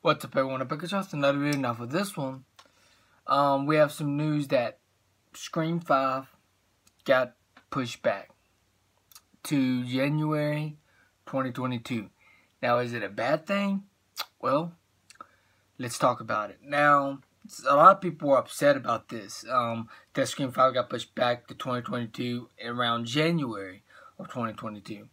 What's up, everyone? Epic Just another video. Now for this one, we have some news that Scream 5 got pushed back to January 2022. Now, is it a bad thing? Well, let's talk about it. Now, a lot of people are upset about this. That Scream 5 got pushed back to 2022 around January of 2022.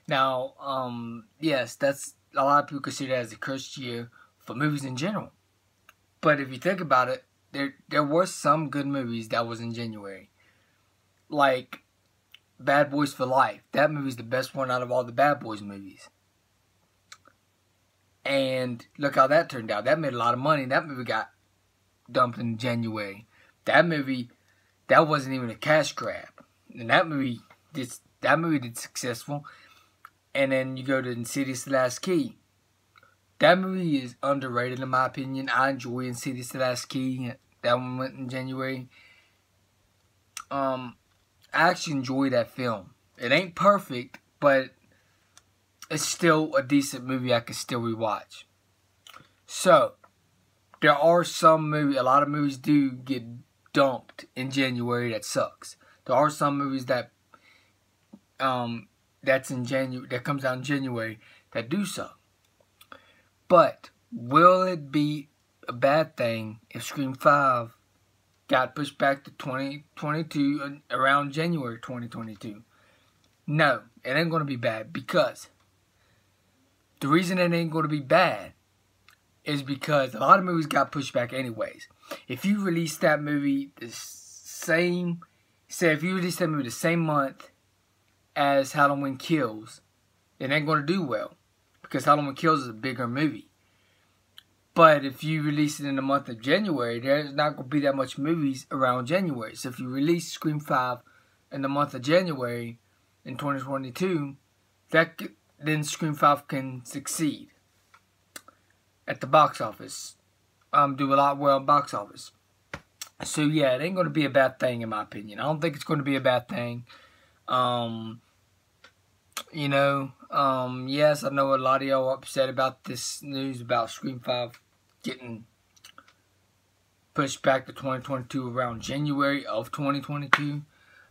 Now, yes, that's a lot of people consider it as a cursed year for movies in general. But if you think about it, there were some good movies that was in January. Like Bad Boys for Life. That movie's the best one out of all the Bad Boys movies. And look how that turned out. That made a lot of money. That movie got dumped in January. That movie, that wasn't even a cash grab. And that movie did successful. And then you go to Insidious: The Last Key. That movie is underrated in my opinion. I enjoy Insidious: The Last Key. That one went in January. I actually enjoy that film. It ain't perfect, but it's still a decent movie I can still rewatch. So, there are some movies, a lot of movies do get dumped in January that sucks. There are some movies that that's in January, that comes out in January, that do suck. But will it be a bad thing if Scream 5 got pushed back to 2022 around January 2022? No, it ain't going to be bad, because the reason it ain't going to be bad is because a lot of movies got pushed back anyways. If you release that movie the same, say if you release that movie the same month as Halloween Kills, it ain't going to do well, because Halloween Kills is a bigger movie. But if you release it in the month of January, there's not going to be that much movies around January. So if you release Scream 5 in the month of January in 2022, then Scream 5 can succeed at the box office. Do a lot well in box office. So yeah, it ain't going to be a bad thing in my opinion. I don't think it's going to be a bad thing. Yes, I know a lot of y'all are upset about this news about Scream 5 getting pushed back to 2022 around January of 2022.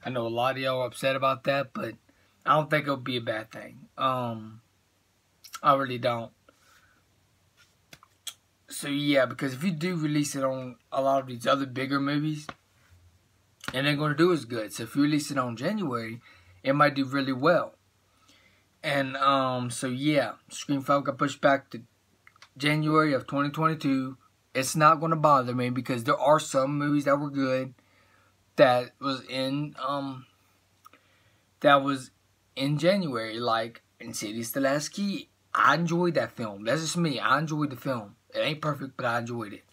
I know a lot of y'all are upset about that, but I don't think it'll be a bad thing. I really don't. So yeah, because if you do release it on a lot of these other bigger movies, it ain't going to do as good. So if you release it on January, it might do really well. And, so yeah, Scream 5 got pushed back to January of 2022. It's not going to bother me, because there are some movies that were good that was in January, like Insidious: The Last Key. I enjoyed that film. That's just me. I enjoyed the film. It ain't perfect, but I enjoyed it.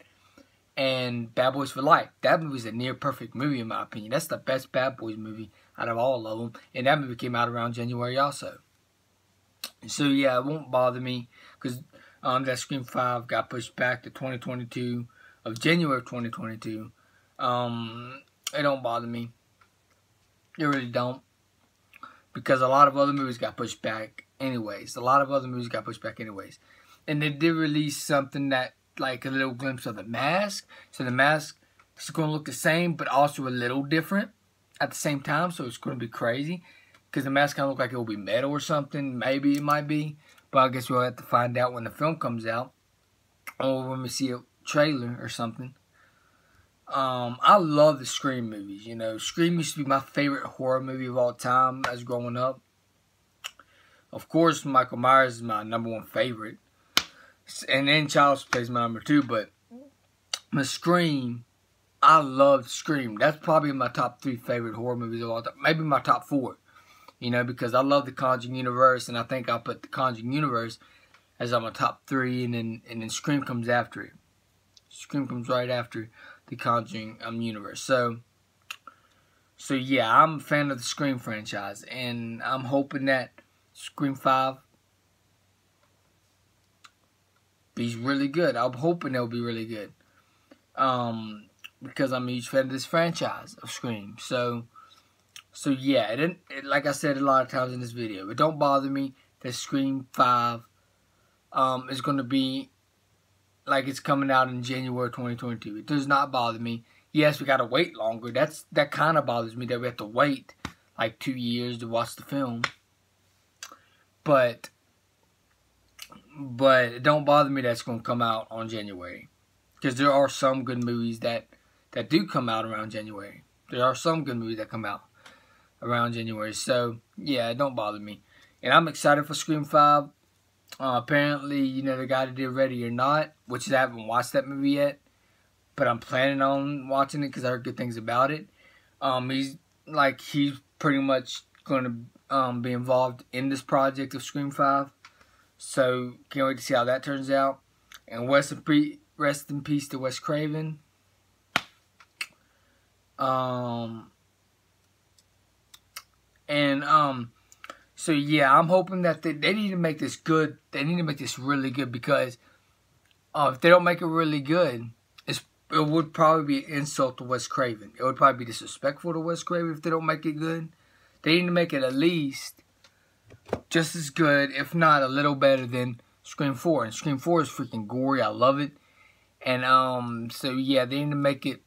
And Bad Boys for Life. That movie's a near perfect movie in my opinion. That's the best Bad Boys movie out of all of them. And that movie came out around January also. So yeah, it won't bother me, because that Scream 5 got pushed back to 2022 of January 2022. It don't bother me. It really don't, because a lot of other movies got pushed back anyways. And they did release something that, like a little glimpse of The Mask. So The Mask is going to look the same, but also a little different at the same time. So it's going to be crazy, because The Mask kind of look like it will be metal or something. Maybe it might be. But I guess we'll have to find out when the film comes out, or when we see a trailer or something. I love the Scream movies. You know, Scream used to be my favorite horror movie of all time as growing up. Of course, Michael Myers is my #1 favorite. And then Child's Play is my #2. But the Scream, I love Scream. That's probably my top 3 favorite horror movies of all time. Maybe my top 4. You know, because I love the Conjuring universe, and I think I'll put the Conjuring universe as on my top 3, and then Scream comes after it. Scream comes right after the Conjuring universe. So yeah, I'm a fan of the Scream franchise, and I'm hoping that Scream 5 be really good. I'm hoping it'll be really good, because I'm a huge fan of this franchise of Scream. So yeah, like I said a lot of times in this video, it don't bother me that Scream 5 is going to be like it's coming out in January 2022. It does not bother me. Yes, we gotta wait longer. That kind of bothers me that we have to wait like 2 years to watch the film. But it don't bother me that it's gonna come out on January, because there are some good movies that do come out around January. There are some good movies that come out around January. So yeah, it don't bother me, and I'm excited for Scream 5. Apparently, you know, the guy that did Ready or Not, which I haven't watched that movie yet, but I'm planning on watching it because I heard good things about it. He's pretty much going to be involved in this project of Scream 5. So, can't wait to see how that turns out. And rest in peace to Wes Craven. So yeah, I'm hoping that they need to make this good. They need to make this really good, because if they don't make it really good, it would probably be an insult to Wes Craven. It would probably be disrespectful to Wes Craven if they don't make it good. They need to make it at least just as good, if not a little better than Scream 4. And Scream 4 is freaking gory. I love it. And so yeah, they need to make it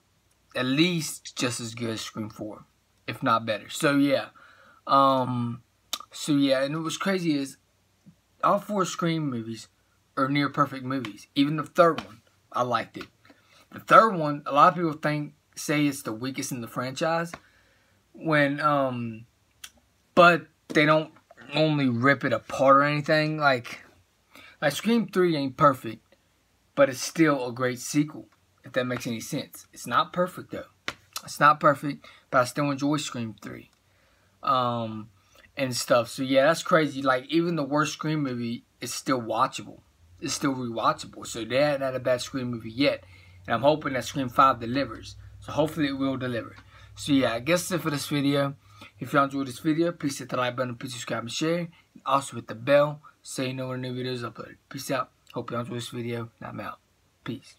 at least just as good as Scream 4, if not better. So yeah. And what's crazy is all 4 Scream movies are near perfect movies. Even the third one, I liked it. The third one, a lot of people say it's the weakest in the franchise. But they don't only rip it apart or anything. Like Scream 3 ain't perfect, but it's still a great sequel, if that makes any sense. It's not perfect though. It's not perfect, but I still enjoy Scream 3. And stuff. So yeah, that's crazy. Like, even the worst Scream movie is still watchable. It's still rewatchable. So they haven't had a bad Scream movie yet. And I'm hoping that Scream 5 delivers. So hopefully it will deliver. So yeah, I guess that's it for this video. If y'all enjoyed this video, please hit the like button, please subscribe and share. And also hit the bell so you know when new videos are uploaded. Peace out. Hope y'all enjoyed this video. And I'm out. Peace.